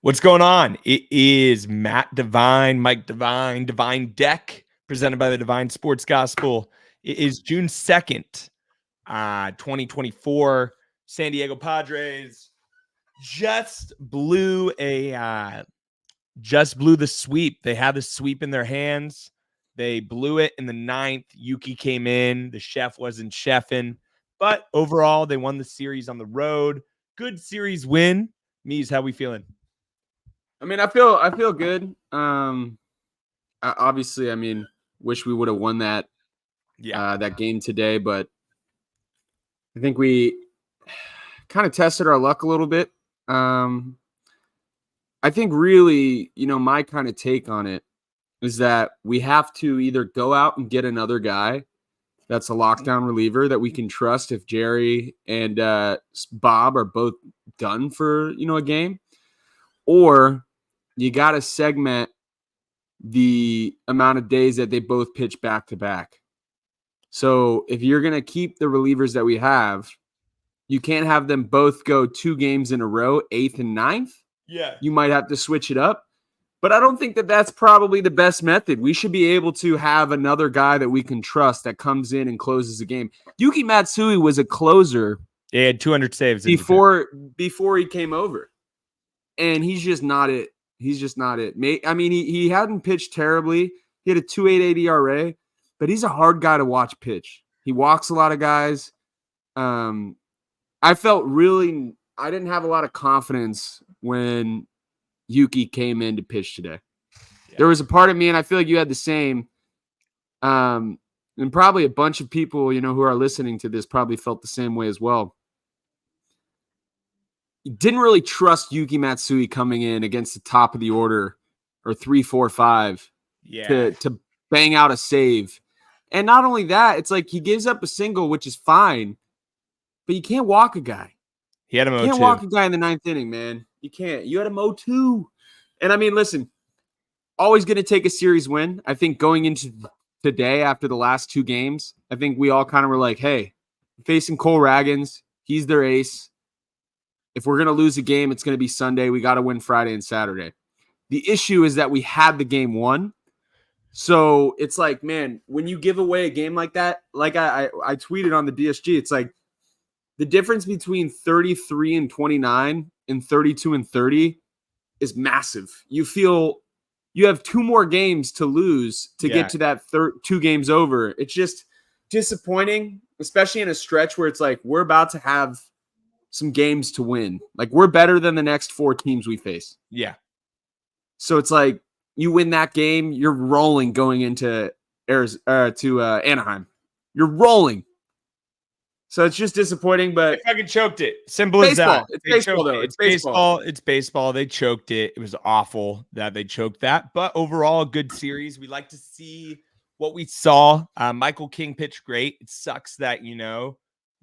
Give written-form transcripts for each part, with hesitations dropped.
What's going on? It is Matt Devine, Mike Devine, Devine Deck, presented by the Devine Sports Gospel. It is June 2nd, 2024. San Diego Padres just blew the sweep. They had the sweep in their hands. They blew it in the ninth. Yuki came in. The chef wasn't chefing. But overall, they won the series on the road. Good series win. Mees, how we feeling? I mean, I feel good. Obviously, I mean, wish we would have won that that game today, but I think we kind of tested our luck a little bit. I think really, my kind of take on it is that we have to either go out and get another guy that's a lockdown reliever that we can trust if Jerry and Bob are both done for, a game, or you got to segment the amount of days that they both pitch back to back. So if you're going to keep the relievers that we have, you can't have them both go 2 games in a row, 8th and 9th. Yeah. You might have to switch it up. But I don't think that that's probably the best method. We should be able to have another guy that we can trust that comes in and closes the game. Yuki Matsui was a closer. He had 200 saves before he came over. And he's just not it. He's just not it. I mean, he hadn't pitched terribly. He had a 2.88 ERA, but he's a hard guy to watch pitch. He walks a lot of guys. I didn't have a lot of confidence when Yuki came in to pitch today. Yeah. There was a part of me, and I feel like you had the same, and probably a bunch of people, who are listening to this probably felt the same way as well. Didn't really trust Yuki Matsui coming in against the top of the order or 3, 4, 5 to bang out a save. And not only that, it's like he gives up a single, which is fine, but you can't walk a guy. He had him 0-2. You can't walk a guy in the 9th inning, man. You can't. You had him 0-2. And I mean, listen, always going to take a series win. I think going into today after the last 2 games, I think we all kind of were like, hey, facing Cole Ragans, he's their ace. If we're going to lose a game, it's going to be Sunday. We got to win Friday and Saturday. The issue is that we had the game won. So it's like, man, when you give away a game like that, like I tweeted on the DSG, it's like the difference between 33-29 and 32-30 is massive. You feel you have 2 more games to lose to get to that 2 games over. It's just disappointing, especially in a stretch where it's like we're about to have some games to win. Like we're better than the next 4 teams we face. Yeah. So it's like you win that game, you're rolling going into Anaheim. You're rolling. So it's just disappointing, but they fucking choked it. Simple as that. It's baseball, though. It's baseball. It's baseball. They choked it. It was awful that they choked that. But overall, good series. We like to see what we saw. Michael King pitched great. It sucks that,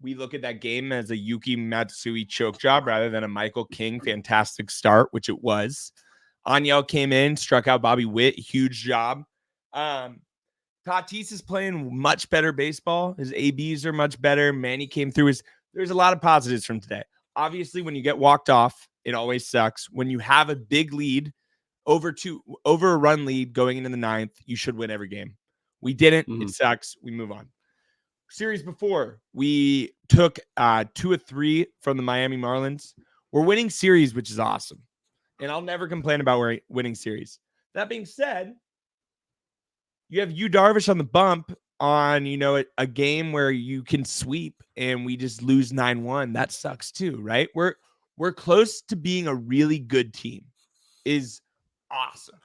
we look at that game as a Yuki Matsui choke job rather than a Michael King fantastic start, which it was. Anyel came in, struck out Bobby Witt. Huge job. Tatis is playing much better baseball. His ABs are much better. Manny came through. There's a lot of positives from today. Obviously, when you get walked off, it always sucks. When you have a big lead, over a run lead going into the 9th, you should win every game. We didn't. It sucks. We move on. Series before, we took 2 of 3 from the Miami Marlins. We're winning series, which is awesome. And I'll never complain about winning series. That being said, you have Yu Darvish on the bump on, a game where you can sweep and we just lose 9-1. That sucks too, right? We're close to being a really good team. Is awesome.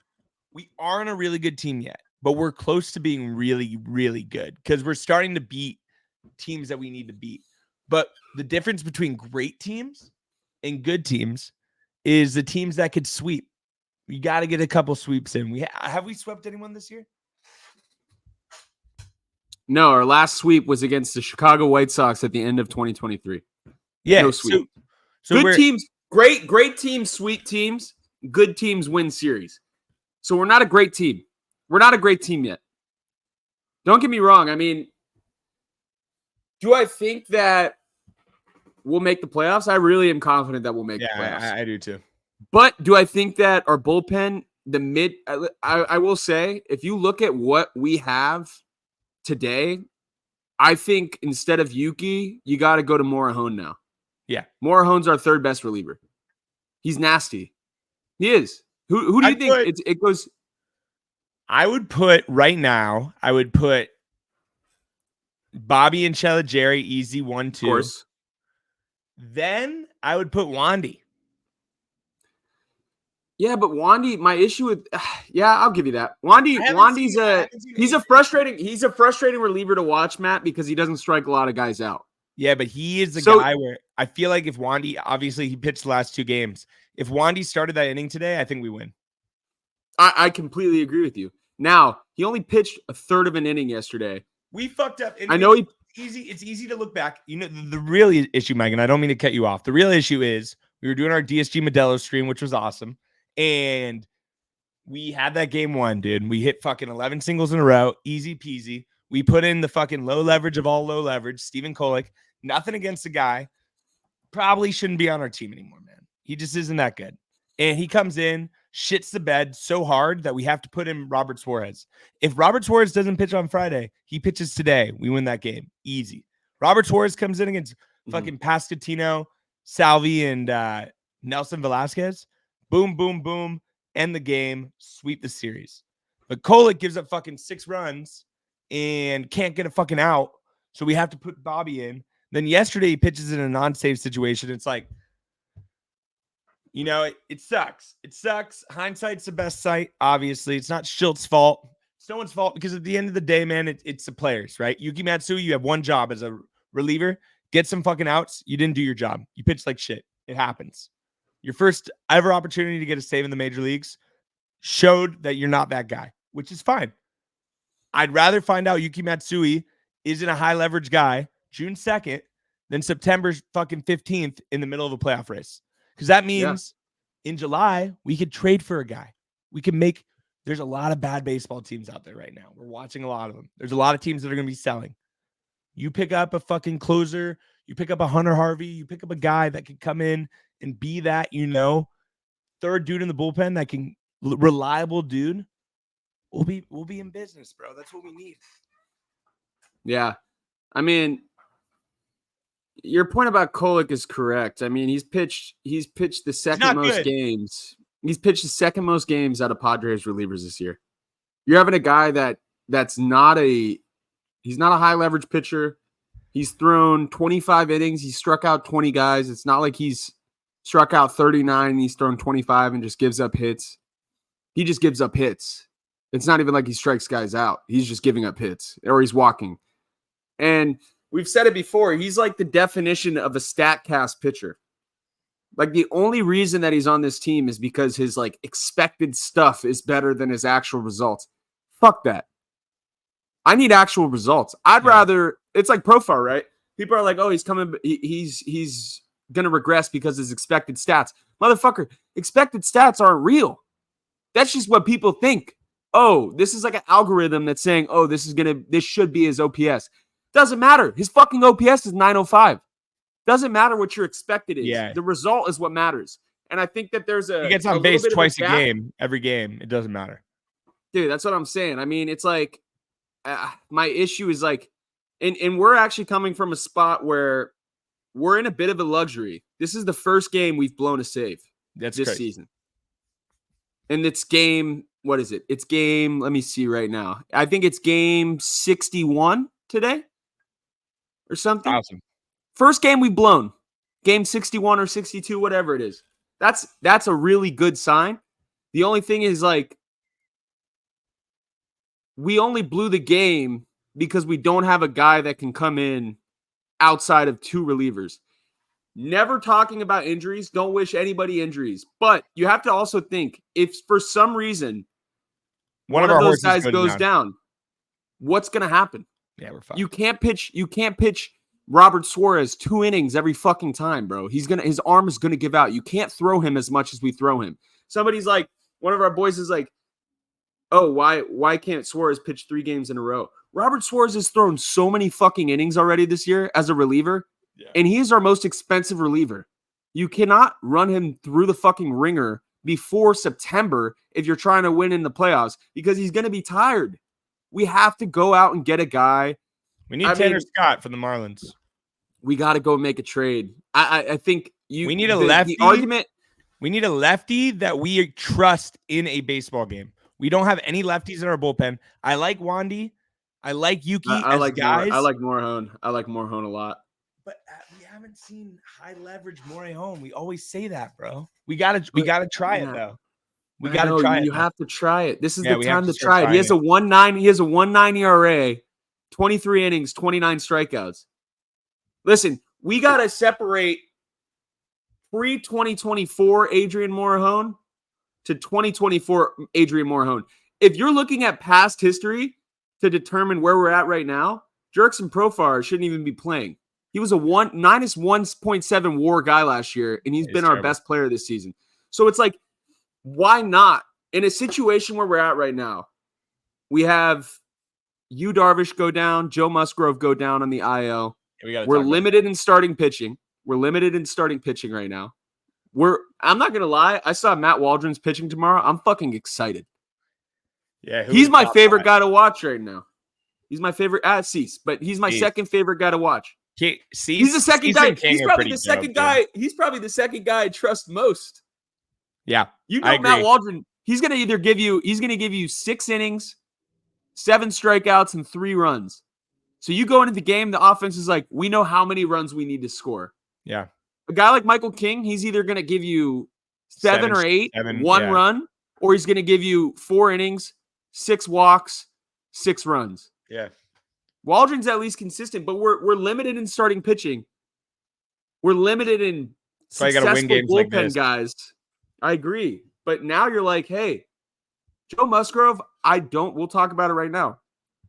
We aren't a really good team yet, but we're close to being really, really good because we're starting to beat teams that we need to beat. But the difference between great teams and good teams is the teams that could sweep. You got to get a couple sweeps in. Have we swept anyone this year? No, our last sweep was against the Chicago White Sox at the end of 2023. Yeah, no sweep. So good teams, great teams, sweet teams, good teams win series. So we're not a great team. We're not a great team yet. Don't get me wrong. I mean, do I think that we'll make the playoffs? I really am confident that we'll make the playoffs. I do too. But do I think that our bullpen, I will say, if you look at what we have today, I think instead of Yuki, you got to go to Morahone now. Yeah. Morahone's our third best reliever. He's nasty. He is. Who do you think it goes? I would put right now, Bobby and Chella Jerry easy 1-2. Of course. Then I would put Wandy. Yeah, but Wandy, my issue with I'll give you that. He's a frustrating reliever to watch, Matt, because he doesn't strike a lot of guys out. Yeah, but he is the guy where I feel like if Wandy, obviously he pitched the last 2 games. If Wandy started that inning today, I think we win. I completely agree with you. Now, he only pitched a third of an inning yesterday. We fucked up. I know it's easy to look back. You know, the real issue, Megan, I don't mean to cut you off. The real issue is we were doing our DSG Modelo stream, which was awesome. And we had that game 1, dude. We hit fucking 11 singles in a row. Easy peasy. We put in the fucking low leverage of all low leverage. Stephen Kolek. Nothing against the guy. Probably shouldn't be on our team anymore, man. He just isn't that good. And he comes in, shits the bed so hard that we have to put in Robert Suarez. If Robert Suarez doesn't pitch on Friday, he pitches today. We win that game. Easy. Robert Suarez comes in against fucking Pascatino, Salvi, and Nelson Velasquez. Boom, boom, boom. End the game. Sweep the series. But Kolek gives up fucking 6 runs and can't get a fucking out. So we have to put Bobby in. Then yesterday he pitches in a non-save situation. It's like, you know, it sucks. It sucks. Hindsight's the best sight. Obviously, it's not Schilt's fault. It's no one's fault because at the end of the day, man, it's the players, right? Yuki Matsui, you have one job as a reliever. Get some fucking outs. You didn't do your job. You pitched like shit. It happens. Your first ever opportunity to get a save in the major leagues showed that you're not that guy, which is fine. I'd rather find out Yuki Matsui isn't a high leverage guy June 2nd than September fucking 15th in the middle of a playoff race. Because that means in July, we could trade for a guy. We can make, there's a lot of bad baseball teams out there right now. We're watching a lot of them. There's a lot of teams that are going to be selling. You pick up a fucking closer, you pick up a Hunter Harvey, you pick up a guy that can come in and be that, you know, third dude in the bullpen that can, reliable dude. We'll be in business, bro. That's what we need. Yeah. I mean, your point about Kolek is correct. I mean, he's pitched the second most games. He's pitched the second most games out of Padres relievers this year. You're having a guy he's not a high leverage pitcher. He's thrown 25 innings. He's struck out 20 guys. It's not like he's struck out 39 and he's thrown 25 and just gives up hits. He just gives up hits. It's not even like he strikes guys out. He's just giving up hits or he's walking. And we've said it before. He's like the definition of a StatCast pitcher. Like the only reason that he's on this team is because his like expected stuff is better than his actual results. Fuck that. I need actual results. I'd rather, it's like profile, right? People are like, oh, he's coming. He's going to regress because his expected stats. Motherfucker, expected stats aren't real. That's just what people think. Oh, this is like an algorithm that's saying, oh, this should be his OPS. Doesn't matter. His fucking OPS is 905. Doesn't matter what your expected is. Yeah. The result is what matters. And I think that he gets on base twice a game, every game. It doesn't matter. Dude, that's what I'm saying. I mean, it's like my issue is like, and we're actually coming from a spot where we're in a bit of a luxury. This is the first game we've blown a save this season. And it's game, what is it? It's game, let me see right now. I think it's game 61 today or something. Awesome. First game we've blown. Game 61 or 62, whatever it is. That's a really good sign. The only thing is like we only blew the game because we don't have a guy that can come in outside of 2 relievers. Never talking about injuries. Don't wish anybody injuries. But you have to also think if for some reason one of those guys goes down, what's going to happen? Yeah, we're fine. You can't pitch Robert Suarez 2 innings every fucking time, bro. His arm is gonna give out. You can't throw him as much as we throw him. Somebody's like, one of our boys is like, oh, why can't Suarez pitch 3 games in a row? Robert Suarez has thrown so many fucking innings already this year as a reliever, and he is our most expensive reliever. You cannot run him through the fucking ringer before September if you're trying to win in the playoffs because he's going to be tired. We have to go out and get a guy. We need Tanner Scott for the Marlins. We got to go make a trade. I think we need a lefty. The argument. We need a lefty that we trust in a baseball game. We don't have any lefties in our bullpen. I like Wandy. I like Yuki I as like guys. I like Morehone. I like Morehone a lot. But we haven't seen high leverage Morehone. We always say that, bro. We gotta try it though. We gotta try it. You have to try it. This is Yeah, the time to try it. He has a 1.9. He has a 1.9 ERA, 23 innings, 29 strikeouts. Listen, we gotta separate pre-2024 Adrian Morehone to 2024 Adrian Morehone. If you're looking at past history to determine where we're at right now, Jerkson Profar shouldn't even be playing. He was a minus 1.7 WAR guy last year, and he's been our best player this season. So it's like, why not? In a situation where we're at right now, we have Yu Darvish go down, Joe Musgrove go down on the IL. We're limited in starting pitching. We're limited in starting pitching right now. I'm not gonna lie. I saw Matt Waldron's pitching tomorrow. I'm fucking excited. Yeah, he's my favorite guy to watch right now. He's my favorite at Cease, but he's my second favorite guy to watch. He's the second guy. He's probably the second guy. He's probably the second guy I trust most. Yeah, you know Matt Waldron. He's gonna give you 6 innings, 7 strikeouts, and 3 runs. So you go into the game, the offense is like, we know how many runs we need to score. Yeah. A guy like Michael King, he's either going to give you 7 or 8, 1 run, or he's going to give you 4 innings, 6 walks, 6 runs. Yeah. Waldron's at least consistent, but we're limited in starting pitching. We're limited in successful win games bullpen like guys. I agree. But now you're like, hey, Joe Musgrove, we'll talk about it right now.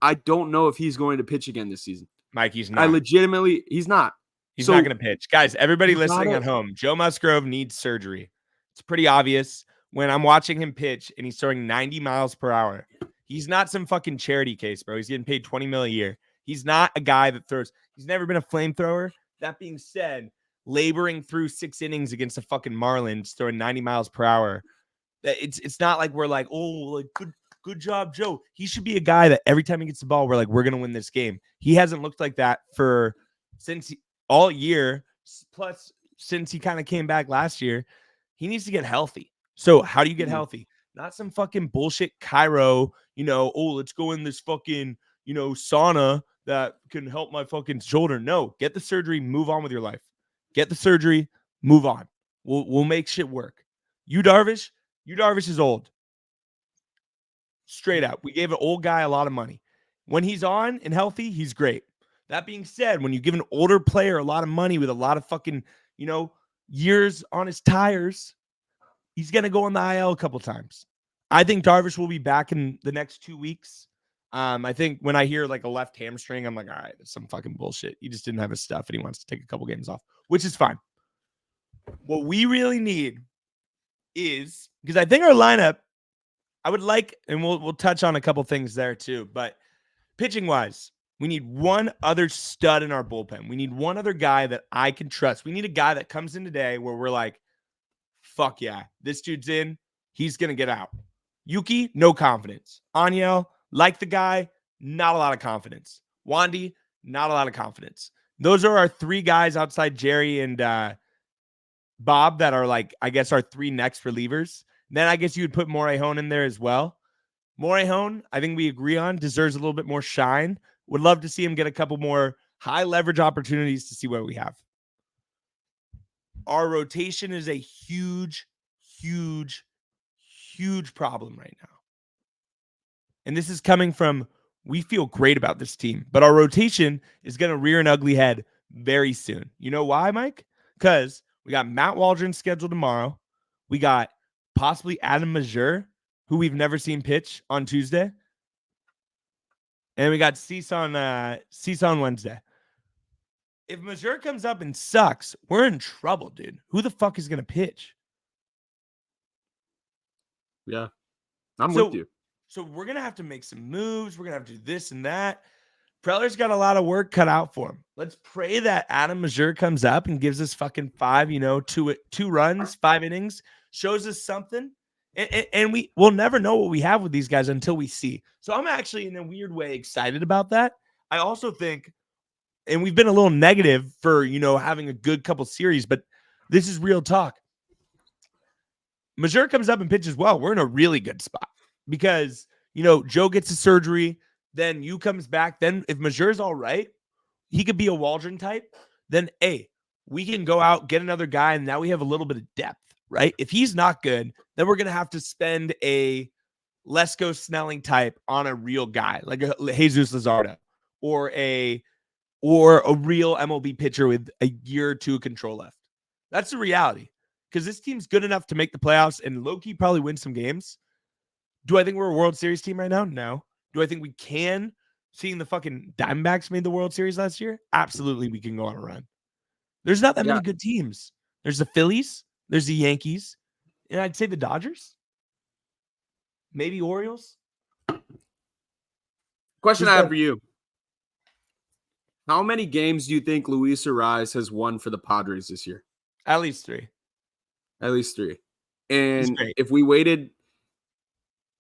I don't know if he's going to pitch again this season. Mike, he's not. He's not. He's not going to pitch. Guys, everybody listening at home, Joe Musgrove needs surgery. It's pretty obvious when I'm watching him pitch and he's throwing 90 miles per hour. He's not some fucking charity case, bro. He's getting paid $20 million a year. He's not a guy that throws. He's never been a flamethrower. That being said, laboring through 6 innings against the fucking Marlins, throwing 90 miles per hour, it's not like we're like, oh, like good job, Joe. He should be a guy that every time he gets the ball, we're like, we're going to win this game. He hasn't looked like that all year. Plus, since he kind of came back last year, he needs to get healthy. So how do you get healthy? Not some fucking bullshit Cairo, let's go in this fucking, sauna that can help my fucking shoulder. No, get the surgery, move on with your life. Get the surgery, move on. We'll make shit work. Yu Darvish is old. Straight up. We gave an old guy a lot of money. When he's on and healthy, he's great. That being said, when you give an older player a lot of money with a lot of fucking, years on his tires, he's going to go on the IL a couple times. I think Darvish will be back in the next 2 weeks. I think when I hear like a left hamstring, I'm like, all right, that's some fucking bullshit. He just didn't have his stuff and he wants to take a couple games off, which is fine. What we really need is, because I think our lineup, I would like, and we'll touch on a couple things there too, but pitching wise, we need one other stud in our bullpen. We need one other guy that I can trust. We need a guy that comes in today where we're like, fuck yeah, this dude's in. He's going to get out. Yuki, no confidence. Aniel, like the guy, not a lot of confidence. Wandy, not a lot of confidence. Those are our 3 guys outside Jerry and Bob that are like, I guess, our 3 next relievers. Then I guess you would put Morehone in there as well. Morehone, I think we agree on, deserves a little bit more shine. Would love to see him get a couple more high leverage opportunities to see what we have. Our rotation is a huge, huge, huge problem right now. And this is coming from, we feel great about this team, but our rotation is going to rear an ugly head very soon. You know why, Mike? Because we got Matt Waldron scheduled tomorrow. We got possibly Adam Majeur, who we've never seen pitch, on Tuesday. And we got Cease on Wednesday. If Majeur comes up and sucks, we're in trouble, dude. Who the fuck is going to pitch? Yeah, I'm with you. So we're going to have to make some moves. We're going to have to do this and that. Preller's got a lot of work cut out for him. Let's pray that Adam Mazur comes up and gives us fucking 5, two runs, 5 innings, shows us something. And we'll never know what we have with these guys until we see. So I'm actually in a weird way excited about that. I also think, and we've been a little negative for, having a good couple series, but this is real talk. Mazur comes up and pitches well. We're in a really good spot because, Joe gets a surgery. Then you comes back. Then if Mazur's all right, he could be a Waldron type. Then, we can go out, get another guy, and now we have a little bit of depth, right? If he's not good, then we're going to have to spend a Lesko Snelling type on a real guy, like a Jesus Luzardo or a real MLB pitcher with a year or two of control left. That's the reality because this team's good enough to make the playoffs and low-key probably win some games. Do I think we're a World Series team right now? No. Do I think we can? Seeing the fucking Diamondbacks made the World Series last year? Absolutely, we can go on a run. There's not that many good teams. There's the Phillies. There's the Yankees. And I'd say the Dodgers. Maybe Orioles. Question I have for you. How many games do you think Luis Ariz has won for the Padres this year? At least 3. At least 3. And if we waited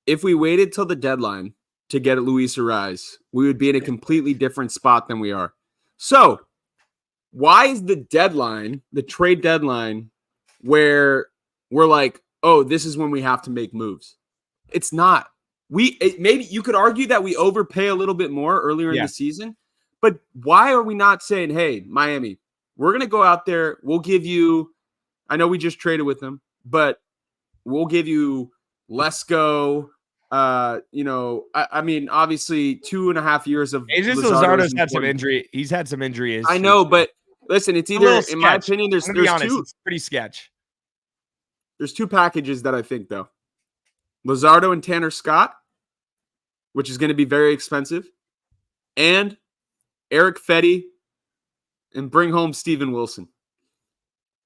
till the deadline to get Luis Ariz, we would be in a completely different spot than we are. So, why is the trade deadline, where we're like, oh, this is when we have to make moves? It's not. Maybe you could argue that we overpay a little bit more earlier in the season, but why are we not saying, hey, Miami, we're going to go out there. We'll give you, I know we just traded with them, but we'll give you Lesko. I mean, obviously 2.5 years of Luzardo's had some injury. He's had some injury issues. I know, but listen, it's either, in my opinion, there's two. It's pretty sketch. There's 2 packages that I think, though. Luzardo and Tanner Scott, which is going to be very expensive, and Eric Fetty, and bring home Steven Wilson.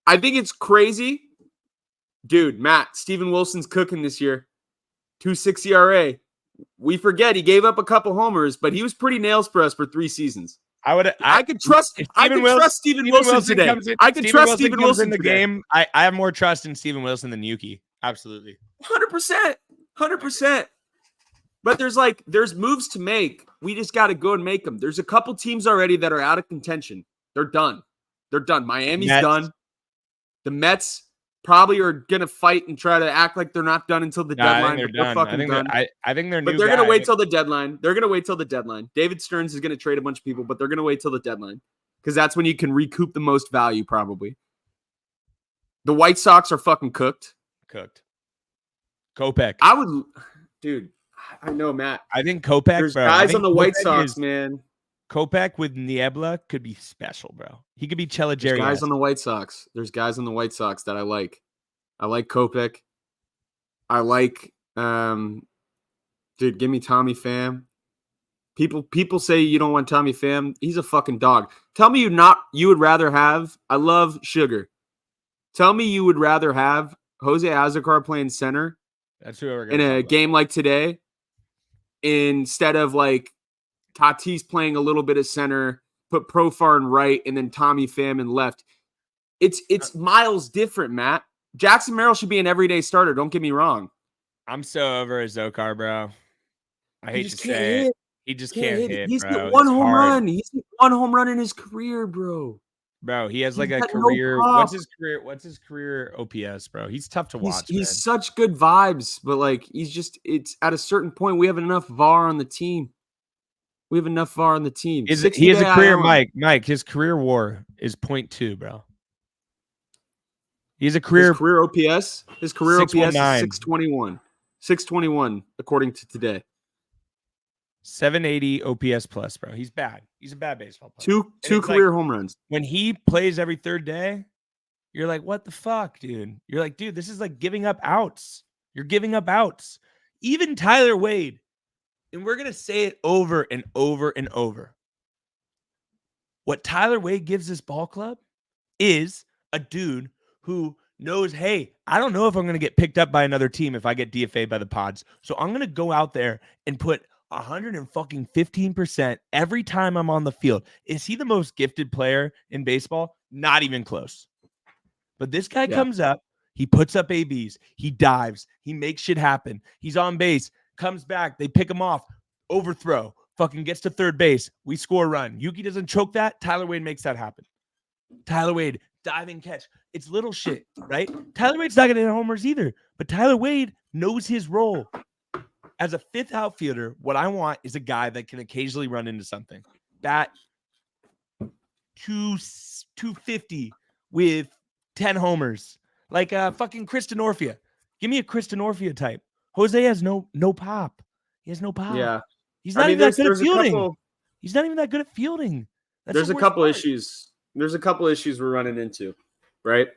I think it's crazy. Dude, Matt, Steven Wilson's cooking this year. 2.6 ERA. We forget he gave up a couple homers, but he was pretty nails for us for 3 seasons. I could trust Steven Wilson today. I could trust Steven Wilson in the game. I have more trust in Steven Wilson than Yuki. Absolutely. 100%. 100%. But there's moves to make. We just got to go and make them. There's a couple teams already that are out of contention. They're done. Miami's done. The Mets probably are going to fight and try to act like they're not done until the deadline. They're done. I think they're But they're going to wait till the deadline. David Stearns is going to trade a bunch of people, but they're going to wait till the deadline because that's when you can recoup the most value probably. The White Sox are fucking cooked. Kopech. I know, Matt. I think Kopech, there's guys on the White Sox, man. Kopech with Niebla could be special, bro. He could be Chela Jerry. There's guys on the White Sox that I like. I like Kopech. I like, give me Tommy Pham. People say you don't want Tommy Pham. He's a fucking dog. Tell me you would rather have, I love Sugar. Tell me you would rather have Jose Azocar playing center That's who we're in a game like today instead of like Tatis playing a little bit of center, put Profar in right, and then Tommy Pham in left. It's miles different, Matt. Jackson Merrill should be an everyday starter. Don't get me wrong. I'm so over Azocar, bro. I hate to say it. He just can't hit. He's bro. the one home run. He's the one home run in his career, bro. Bro, he has like a career. What's his career OPS, bro? He's tough to watch. He's such good vibes, but like it's at a certain point we have enough VAR on the team. He has a career, Mike. His career WAR is 0.2, bro. He's a career OPS. His career OPS is 621. 621 according to today. 780 OPS plus, bro. He's bad. He's a bad baseball player. Two career home runs. When he plays every third day, you're like, what the fuck, dude? You're like, dude, this is like giving up outs. You're giving up outs. Even Tyler Wade, and we're going to say it over and over and over. What Tyler Wade gives this ball club is a dude who knows, hey, I don't know if I'm going to get picked up by another team if I get DFA'd by the Pods. So I'm going to go out there and put 115% every time I'm on the field. Is he the most gifted player in baseball? Not even close. But this guy comes up, he puts up ABs, he dives, he makes shit happen. He's on base, comes back, they pick him off, overthrow, fucking gets to third base. We score a run. Yuki doesn't choke that. Tyler Wade makes that happen. Tyler Wade, diving catch. It's little shit, right? Tyler Wade's not going to hit homers either, but Tyler Wade knows his role. As a fifth outfielder, what I want is a guy that can occasionally run into something. Bat 250 with 10 homers. Like fucking Kristen Orphea. Give me a Kristen Orphea type. Jose has no pop. He has no pop. Yeah. He's not even that good at fielding. He's not even that good at fielding. There's a couple issues. There's a couple issues we're running into, right?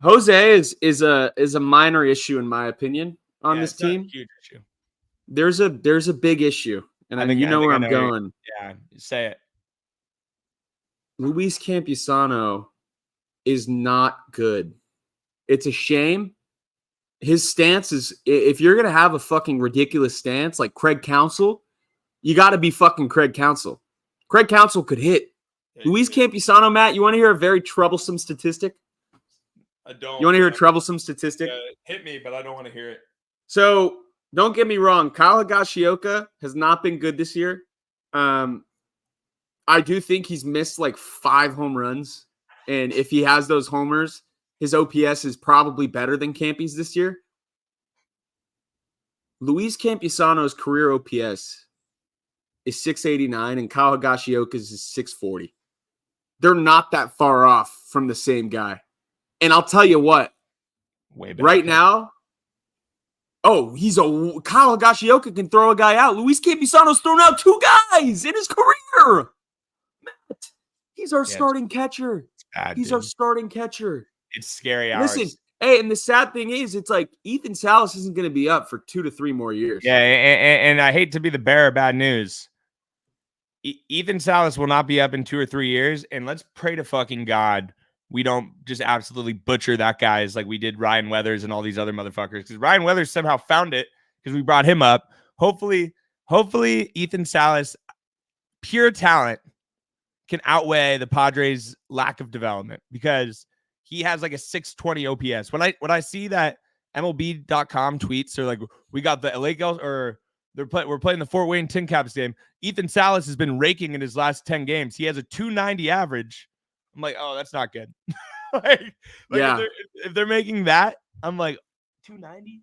Jose is a minor issue in my opinion on this team. Huge issue. There's a big issue, and I think where I'm going. Yeah, say it. Luis Campusano is not good. It's a shame. His stance is, if you're going to have a fucking ridiculous stance like Craig Counsell, you got to be fucking Craig Counsell. Craig Counsell could hit. Luis Campusano, Matt, you want to hear a very troublesome statistic? I don't. You want to hear a troublesome statistic? Hit me, but I don't want to hear it. So, don't get me wrong. Kyle Higashioka has not been good this year. I do think he's missed like 5 home runs. And if he has those homers, his OPS is probably better than Campy's this year. Luis Campusano's career OPS is 689 and Kyle Higashioka's is 640. They're not that far off from the same guy. And I'll tell you what, way better right now, Kyle Higashioka can throw a guy out. Luis Campusano's thrown out 2 guys in his career. Matt, he's our starting catcher. He's our starting catcher. It's scary hours. Listen, hey, and the sad thing is, it's like Ethan Salas isn't going to be up for 2 to 3 more years. Yeah, and I hate to be the bearer of bad news. Ethan Salas will not be up in 2 or 3 years, and let's pray to fucking God we don't just absolutely butcher that guys like we did Ryan Weathers and all these other motherfuckers, because Ryan Weathers somehow found it because we brought him up. Hopefully Ethan Salas, pure talent, can outweigh the Padres' lack of development, because he has like a 620 OPS. When I see that MLB.com tweets are like, we got the LA Girls, or we're playing the Fort Wayne Tin Caps game, Ethan Salas has been raking in his last 10 games. He has a 290 average. I'm like, oh, that's not good. Yeah. If they're making that, I'm like, 290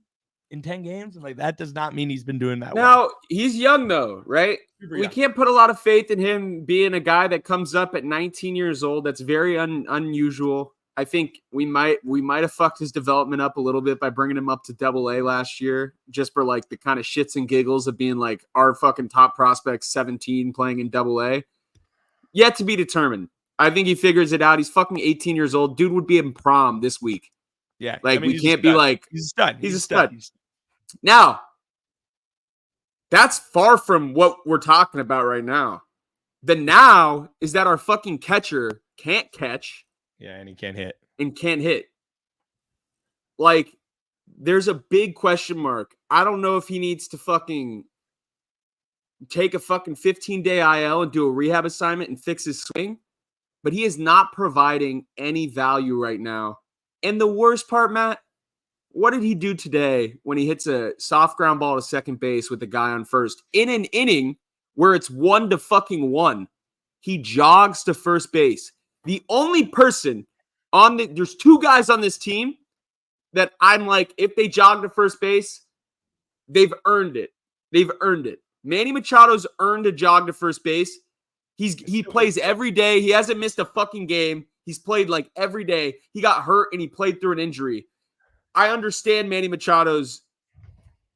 in 10 games? I'm like, that does not mean he's been doing that now, well. He's young, though, right? We can't put a lot of faith in him being a guy that comes up at 19 years old. That's very unusual. I think we might have fucked his development up a little bit by bringing him up to Double-A last year, just for like the kind of shits and giggles of being like our fucking top prospect, 17, playing in Double-A. Yet to be determined. I think he figures it out. He's fucking 18 years old. Dude would be in prom this week. Yeah. Like, we can't be like, he's a stud. He's a stud. Now, that's far from what we're talking about right now. The now is that our fucking catcher can't catch. Yeah, and he can't hit. And can't hit. Like, there's a big question mark. I don't know if he needs to fucking take a fucking 15-day IL and do a rehab assignment and fix his swing. But he is not providing any value right now. And the worst part, Matt, what did he do today when he hits a soft ground ball to second base with the guy on first? In an inning where it's 1-1, he jogs to first base. The only person there's 2 guys on this team that I'm like, if they jog to first base, they've earned it. They've earned it. Manny Machado's earned a jog to first base. He plays every day. He hasn't missed a fucking game. He's played like every day. He got hurt and he played through an injury. I understand Manny Machado's.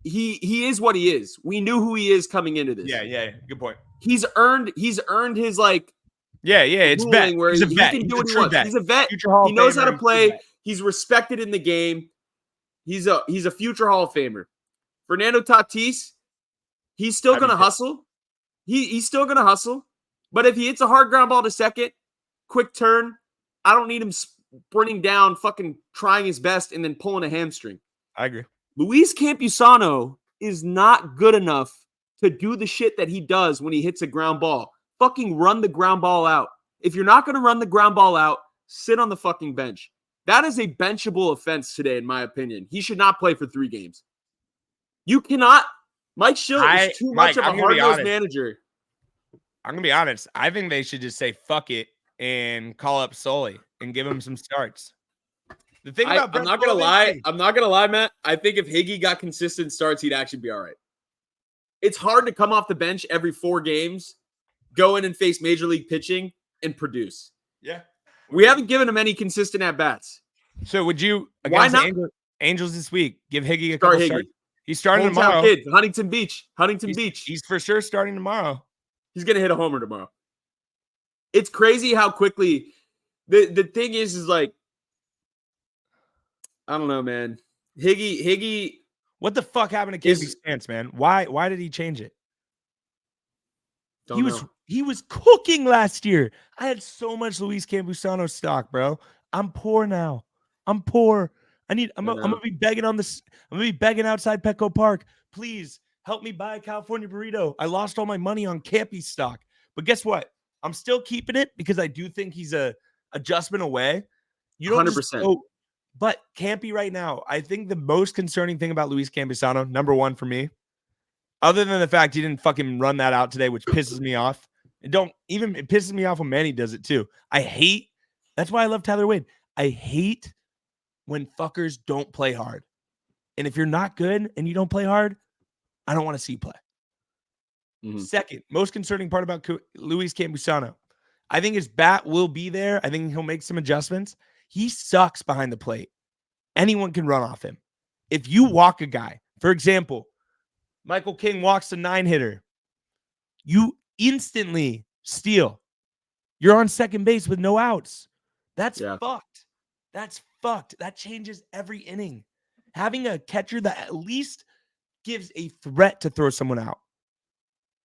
He is what he is. We knew who he is coming into this. Yeah. Good point. He's earned his like. Yeah. It's vet. Where he's a vet. He can do what he wants. He's a vet. He knows how to play. He's respected in the game. He's a future Hall of Famer. Fernando Tatis, he's still gonna hustle. He's still gonna hustle. But if he hits a hard ground ball to second, quick turn, I don't need him sprinting down, fucking trying his best, and then pulling a hamstring. I agree. Luis Campusano is not good enough to do the shit that he does when he hits a ground ball. Fucking run the ground ball out. If you're not going to run the ground ball out, sit on the fucking bench. That is a benchable offense today, in my opinion. He should not play for 3 games. You cannot. Mike Shildt is too much of a hard-nosed manager. I'm going to be honest. I think they should just say fuck it and call up Sully and give him some starts. The thing about I'm not going to lie, Matt. I think if Higgy got consistent starts, he'd actually be all right. It's hard to come off the bench every 4 games, go in and face major league pitching, and produce. Yeah. We haven't given him any consistent at-bats. So would you, why not? Angels this week, give Higgy a couple starts? He's starting Hometown tomorrow. Kid, Huntington Beach. Beach. He's for sure starting tomorrow. He's going to hit a homer tomorrow. It's crazy how quickly the thing is like, I don't know, man. Higgy. What the fuck happened to Campy's stance, man? Why did he change it? He was cooking last year. I had so much Luis Campusano stock, bro. I'm poor now. I'm poor. I'm gonna be begging on this. I'm gonna be begging outside Petco Park. Please help me buy a California burrito. I lost all my money on Campy stock. But guess what? I'm still keeping it because I do think he's a adjustment away. You don't 100%. But Campy right now, I think the most concerning thing about Luis Campusano, number one for me, other than the fact he didn't fucking run that out today, which pisses me off. It pisses me off when Manny does it too. That's why I love Tyler Wade. I hate when fuckers don't play hard. And if you're not good and you don't play hard, I don't want to see you play. Mm-hmm. Second, most concerning part about Luis Campusano, I think his bat will be there. I think he'll make some adjustments. He sucks behind the plate. Anyone can run off him. If you walk a guy, for example, Michael King walks a 9-hitter, you instantly steal. You're on second base with no outs. That's fucked. That's fucked. That changes every inning. Having a catcher that at least gives a threat to throw someone out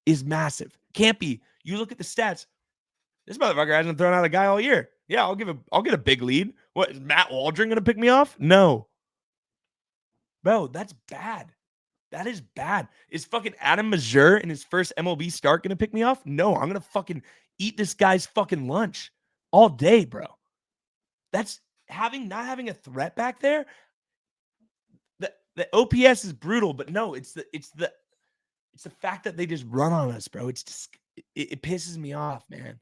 is massive. Campy, you look at the stats. This motherfucker hasn't thrown out a guy all year. Yeah, I'll get a big lead. What, is Matt Waldron gonna pick me off? No. Bro, that's bad. That is bad. Is fucking Adam Mazur in his first MLB start gonna pick me off? No, I'm gonna fucking eat this guy's fucking lunch all day, bro. That's not having a threat back there. The OPS is brutal, but no, it's the fact that they just run on us, bro. It's just it pisses me off, man.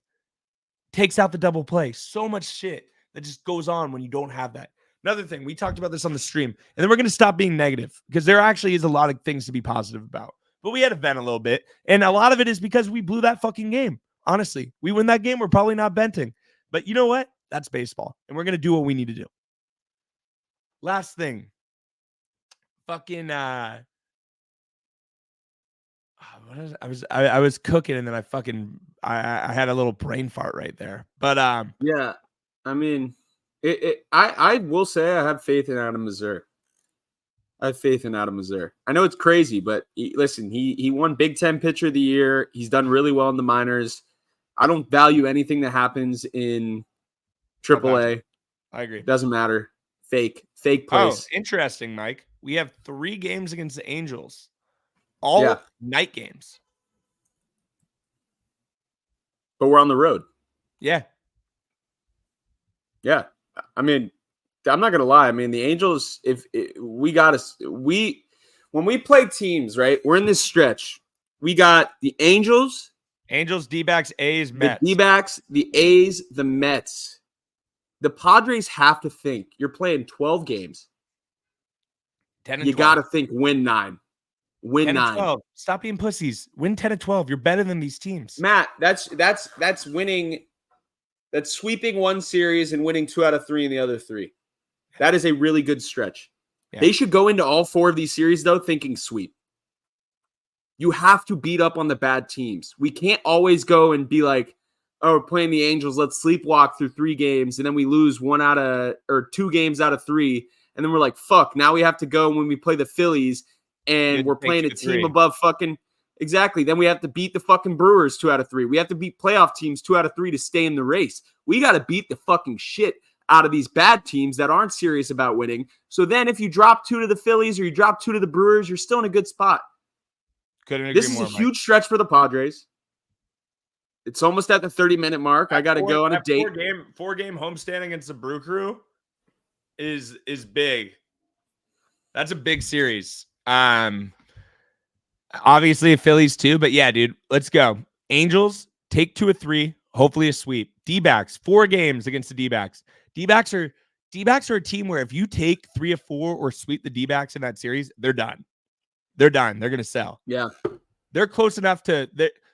Takes out the double play. So much shit that just goes on when you don't have that. Another thing, we talked about this on the stream, and then we're going to stop being negative because there actually is a lot of things to be positive about. But we had to vent a little bit, and a lot of it is because we blew that fucking game. Honestly, we win that game, we're probably not venting. But you know what? That's baseball, and we're going to do what we need to do. Last thing. Fucking I was cooking and then I had a little brain fart right there. But yeah, I mean, I will say I have faith in Adam Mazur. I know it's crazy, but listen, he won Big Ten Pitcher of the Year. He's done really well in the minors. I don't value anything that happens in AAA. I agree. Doesn't matter. Fake place. Oh, interesting, Mike. We have 3 games against the Angels. All night games. But we're on the road. Yeah. Yeah. I mean, I'm not going to lie. I mean, the Angels, when we play teams, right, we're in this stretch. We got the Angels, D-backs, A's, Mets. The D-backs, the A's, the Mets. The Padres have to think. You're playing 12 games. 10 and you got to think win 9. Win 9. 12. Stop being pussies. Win 10 and 12. You're better than these teams. Matt, that's winning. That's sweeping one series and winning 2 out of 3 in the other 3. That is a really good stretch. Yeah. They should go into all 4 of these series, though, thinking sweep. You have to beat up on the bad teams. We can't always go and be like, oh, we're playing the Angels. Let's sleepwalk through 3 games, and then we lose 2 games out of 3. And then we're like, fuck, now we have to go when we play the Phillies and we're playing a team above fucking – exactly. Then we have to beat the fucking Brewers 2 out of 3. We have to beat playoff teams 2 out of 3 to stay in the race. We got to beat the fucking shit out of these bad teams that aren't serious about winning. So then if you drop 2 to the Phillies or you drop 2 to the Brewers, you're still in a good spot. Couldn't agree This is more, a Mike. huge stretch for the Padres. It's almost at the 30-minute mark. I got to go on a date. Four-game homestand against the Brew Crew is big. That's a big series. Obviously Phillies too, but yeah, dude, let's go. Angels take 2 of 3, hopefully a sweep. D-backs 4 games against the D-backs. D-backs are a team where if you take 3 of 4 or sweep the D-backs in that series, they're done. They're done. They're gonna sell. Yeah, they're close enough to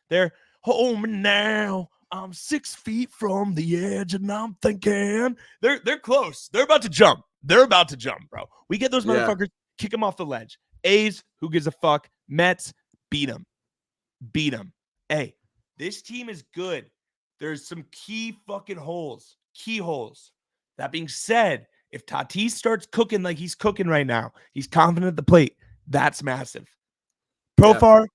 they're home now. I'm 6 feet from the edge, and I'm thinking they're close. They're about to jump. They're about to jump, bro. We get those motherfuckers, kick them off the ledge. A's, who gives a fuck? Mets, beat them. Beat them. Hey, this team is good. There's some key fucking holes. Key holes. That being said, if Tatis starts cooking like he's cooking right now, he's confident at the plate. That's massive. Profar,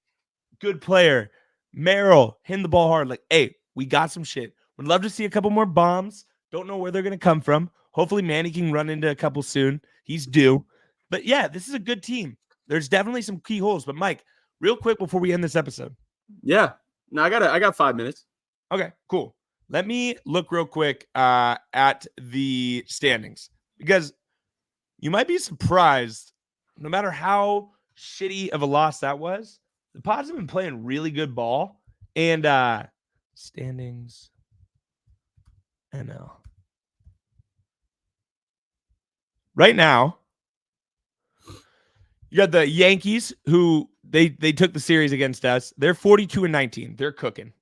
good player. Merrill, hitting the ball hard. Like, hey, we got some shit. Would love to see a couple more bombs. Don't know where they're going to come from. Hopefully Manny can run into a couple soon. He's due. But yeah, this is a good team. There's definitely some key holes. But Mike, real quick before we end this episode. Yeah. No, I got 5 minutes. Okay, cool. Let me look real quick at the standings, because you might be surprised, no matter how shitty of a loss that was, the Padres have been playing really good ball. And standings NL. Right now, you got the Yankees, who they took the series against us. They're 42-19. They're cooking.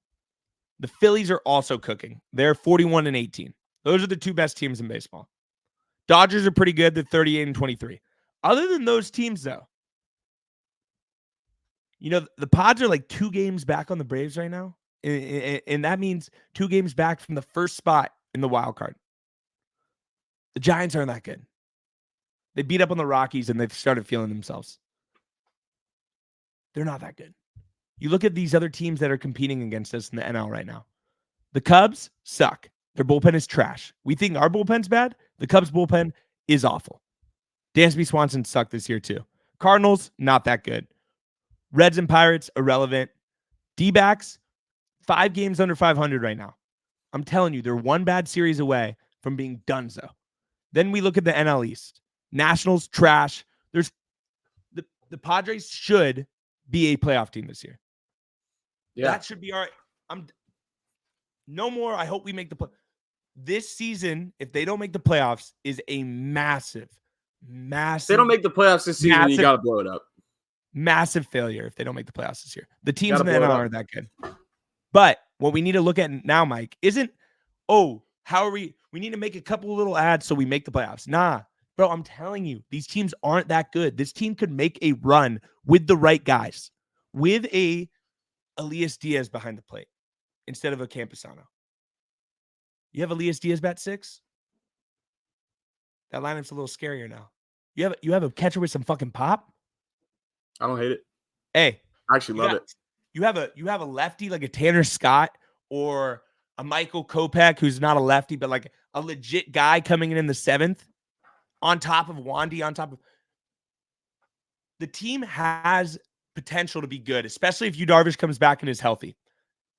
The Phillies are also cooking. They're 41-18. Those are the 2 best teams in baseball. Dodgers are pretty good. They're 38-23. Other than those teams, though, you know, the Pods are like 2 games back on the Braves right now. And that means 2 games back from the first spot in the wild card. The Giants aren't that good. They beat up on the Rockies and they've started feeling themselves. They're not that good. You look at these other teams that are competing against us in the NL right now. The Cubs suck. Their bullpen is trash. We think our bullpen's bad. The Cubs bullpen is awful. Dansby Swanson sucked this year too. Cardinals, not that good. Reds and Pirates, irrelevant. D-backs, 5 games under 500 right now. I'm telling you, they're 1 bad series away from being donezo. Then we look at the NL East. Nationals, trash. There's the Padres should be a playoff team this year. Yeah. That should be all right. No more. I hope we make the play. This season, if they don't make the playoffs, is a massive. If they don't make the playoffs this season, you got to blow it up. Massive failure if they don't make the playoffs this year. The teams in the NL aren't that good. But what we need to look at now, Mike, isn't, how are we need to make a couple little ads so we make the playoffs. Nah, bro, I'm telling you, these teams aren't that good. This team could make a run with the right guys, with a Elias Diaz behind the plate instead of a Campusano. You have Elias Diaz bat 6? That lineup's a little scarier now. You have a catcher with some fucking pop? I don't hate it. Hey, I actually love it. You have a lefty like a Tanner Scott or a Michael Kopech, who's not a lefty, but like a legit guy coming in the 7th on top of Wandy, on top of. The team has potential to be good, especially if Yu Darvish comes back and is healthy.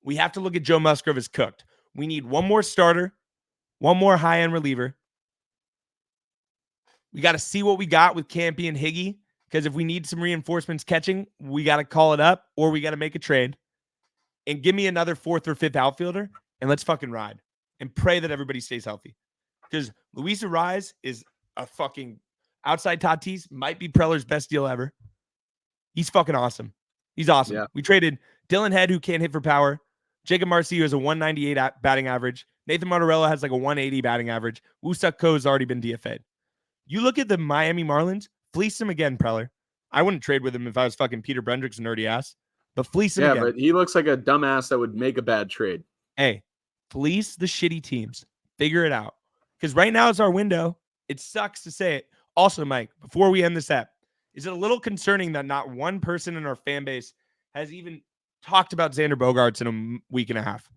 We have to look at Joe Musgrove as cooked. We need one more starter, one more high-end reliever. We got to see what we got with Campy and Higgy, because if we need some reinforcements catching, we got to call it up or we got to make a trade. And give me another 4th or 5th outfielder, and let's fucking ride and pray that everybody stays healthy. Because Luis Arraez is a fucking outside Tatis, might be Preller's best deal ever. He's fucking awesome. He's awesome. Yeah. We traded Dylan Head, who can't hit for power. Jacob Marcio has a 198 batting average. Nathan Martorell has like a 180 batting average. Woo-Suk Ko has already been DFA'd. You look at the Miami Marlins, fleece him again, Preller. I wouldn't trade with him if I was fucking Peter Brendrick's nerdy ass, but fleece him again. Yeah, but he looks like a dumbass that would make a bad trade. Hey, fleece the shitty teams. Figure it out. Because right now is our window. It sucks to say it. Also, Mike, before we end this app, is it a little concerning that not one person in our fan base has even talked about Xander Bogaerts in a week and a half?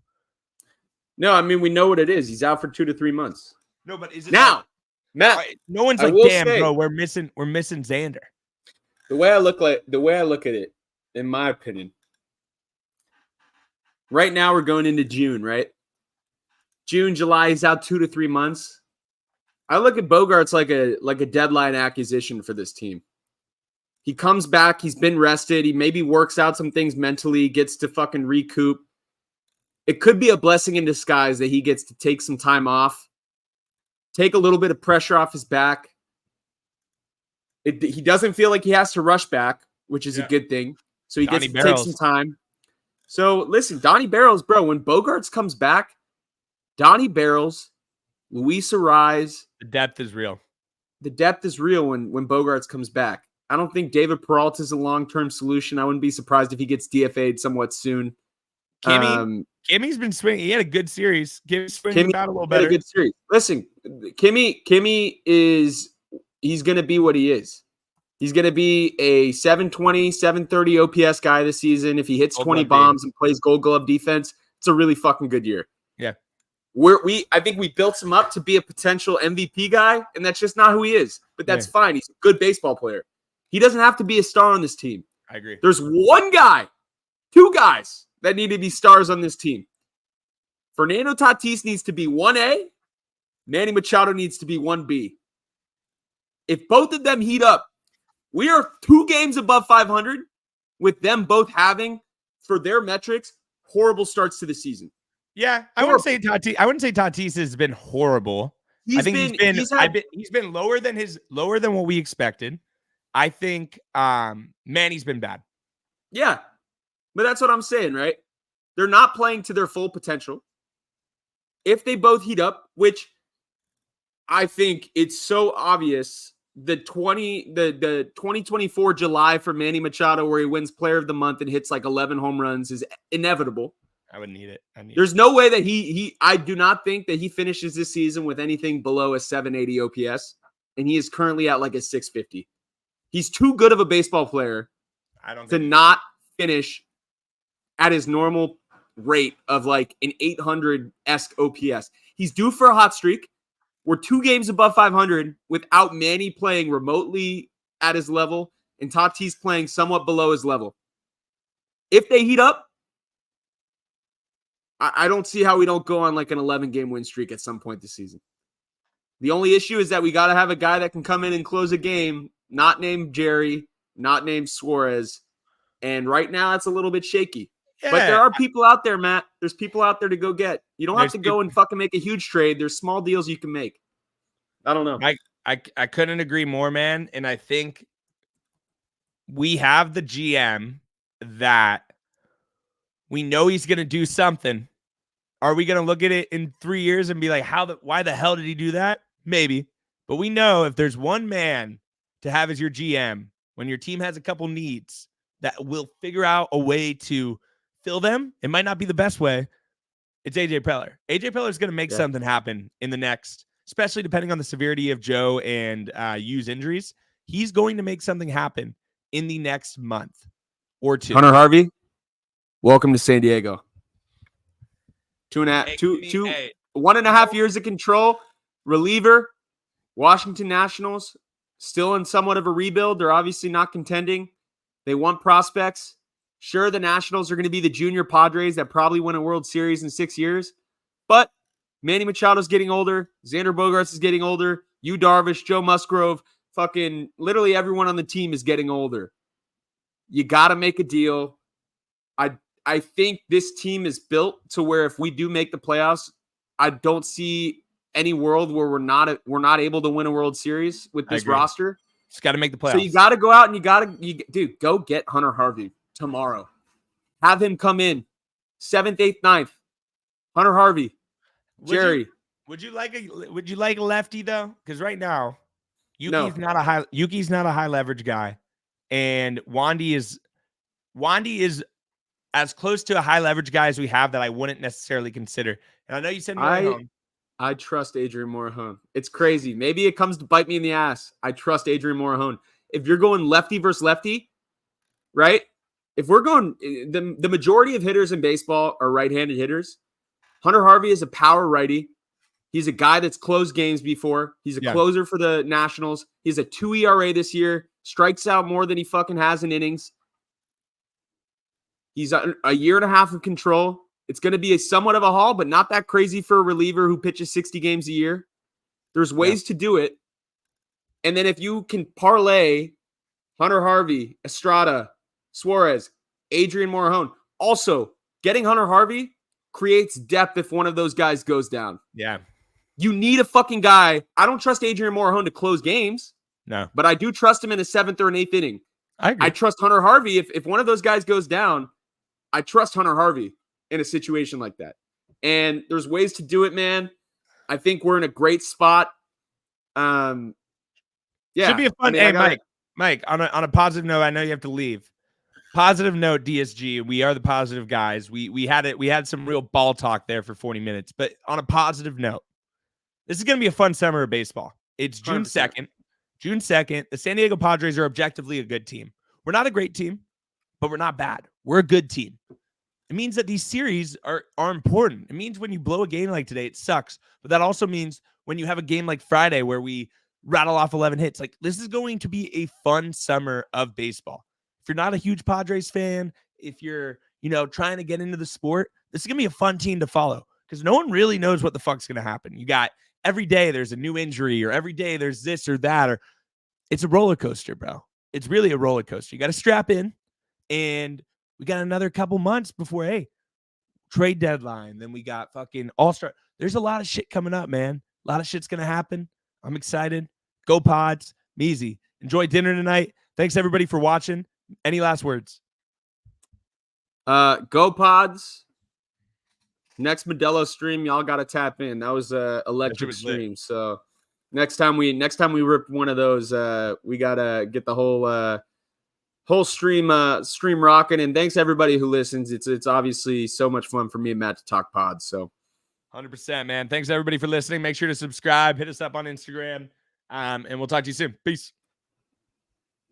No, I mean, we know what it is. He's out for 2 to 3 months. No, but is it now, like, Matt? No one's like, damn, bro, we're missing Xander. The way I look at it in my opinion. Right now we're going into June, right? June, July, he's out 2 to 3 months. I look at Bogarts like a deadline acquisition for this team. He comes back, he's been rested, he maybe works out some things mentally, gets to fucking recoup. It could be a blessing in disguise that he gets to take some time off, take a little bit of pressure off his back. He doesn't feel like he has to rush back, which is a good thing. So he gets to take some time. So listen, Donnie Barrels, bro, when Bogarts comes back, Donnie Barrels, Luis Arise. The depth is real. The depth is real when Bogarts comes back. I don't think David Peralta is a long-term solution. I wouldn't be surprised if he gets DFA'd somewhat soon. Kimmy's been swinging. He had a good series. Kimmy's swinging about a little better. Had a good series. Listen, Kimmy he's going to be what he is. He's going to be a 720, 730 OPS guy this season. If he hits 20 bombs and plays Gold Glove defense, it's a really fucking good year. Yeah. I think we built him up to be a potential MVP guy, and that's just not who he is. But that's fine. He's a good baseball player. He doesn't have to be a star on this team. I agree. There's two guys that need to be stars on this team. Fernando Tatis needs to be 1A. Manny Machado needs to be 1B. If both of them heat up, we are 2 games above 500 with them both having, for their metrics, horrible starts to the season. Yeah, I wouldn't say Tatis has been horrible. He's been lower than what we expected. I think Manny's been bad. Yeah, but that's what I'm saying, right? They're not playing to their full potential. If they both heat up, which I think it's so obvious, the 2024 July for Manny Machado, where he wins Player of the Month and hits like 11 home runs, is inevitable. I would need it. There's no way that I do not think that he finishes this season with anything below a 780 OPS, and he is currently at like a 650. He's too good of a baseball player to not finish at his normal rate of like an 800-esque OPS. He's due for a hot streak. We're 2 games above 500 without Manny playing remotely at his level and Tatis playing somewhat below his level. If they heat up, I don't see how we don't go on like an 11-game win streak at some point this season. The only issue is that we got to have a guy that can come in and close a game, not named Jerry, not named Suarez. And right now, it's a little bit shaky. Yeah. But there are people out there, Matt. There's people out there to go get. You don't have to go and fucking make a huge trade. There's small deals you can make. I don't know. I couldn't agree more, man. And I think we have the GM that we know he's going to do something. Are we going to look at it in 3 years and be like, why the hell did he do that? Maybe. But we know if there's one man to have as your GM when your team has a couple needs that will figure out a way to fill them, it might not be the best way. It's AJ Preller. AJ Preller is going to make something happen in the next, especially depending on the severity of Joe and Yu's injuries. He's going to make something happen in the next month or 2. Hunter Harvey, welcome to San Diego. 1.5 years of control, reliever, Washington Nationals, still in somewhat of a rebuild. They're obviously not contending. They want prospects. Sure, the Nationals are going to be the junior Padres that probably win a World Series in 6 years. But Manny Machado's getting older. Xander Bogaerts is getting older. Yu Darvish, Joe Musgrove, fucking literally everyone on the team is getting older. You got to make a deal. I think this team is built to where if we do make the playoffs, I don't see any world where we're not able to win a World Series with this roster. Just got to make the playoffs. So you got to go out and go get Hunter Harvey tomorrow. Have him come in 7th, 8th, 9th. Hunter Harvey, Jerry. Would you like a lefty though? Because right now, Yuki's not a high leverage guy, and Wandy is as close to a high leverage guy as we have that I wouldn't necessarily consider. And I know you said I trust Adrian Morejon. It's crazy. Maybe it comes to bite me in the ass. I trust Adrian Morejon. If you're going lefty versus lefty, right? If we're going, the majority of hitters in baseball are right-handed hitters. Hunter Harvey is a power righty. He's a guy that's closed games before. He's a closer for the Nationals. He's a 2 ERA this year. Strikes out more than he fucking has in innings. He's a year and a half of control. It's going to be somewhat of a haul, but not that crazy for a reliever who pitches 60 games a year. There's ways to do it. And then if you can parlay Hunter Harvey, Estrada, Suarez, Adrian Morejon. Also, getting Hunter Harvey creates depth if one of those guys goes down. Yeah. You need a fucking guy. I don't trust Adrian Morejon to close games. No. But I do trust him in the 7th or an 8th inning. I agree. I trust Hunter Harvey. If one of those guys goes down, I trust Hunter Harvey in a situation like that. And there's ways to do it, man. I think we're in a great spot. Yeah. Should be a fun. Mike, on a positive note, I know you have to leave. Positive note, DSG. We are the positive guys. We had some real ball talk there for 40 minutes. But on a positive note, this is going to be a fun summer of baseball. It's June 2nd. June 2nd. The San Diego Padres are objectively a good team. We're not a great team, but we're not bad. We're a good team. It means that these series are important. It means when you blow a game like today, it sucks. But that also means when you have a game like Friday where we rattle off 11 hits, like this is going to be a fun summer of baseball. If you're not a huge Padres fan, if you're, trying to get into the sport, this is going to be a fun team to follow because no one really knows what the fuck's going to happen. You got every day there's a new injury or every day there's this or that, or it's a roller coaster, bro. It's really a roller coaster. You got to strap in, and we got another couple months before, trade deadline. Then we got fucking All-Star. There's a lot of shit coming up, man. A lot of shit's going to happen. I'm excited. Go Pods. Measy. Enjoy dinner tonight. Thanks, everybody, for watching. Any last words? Go Pods. Next Modelo stream, y'all got to tap in. That was a electric stream. Lit. So next time we rip one of those, we got to get the whole stream rocking. And thanks everybody who listens. It's obviously so much fun for me and Matt to talk Pods. So 100%, man. Thanks everybody for listening. Make sure to subscribe, hit us up on Instagram, and we'll talk to you soon. Peace.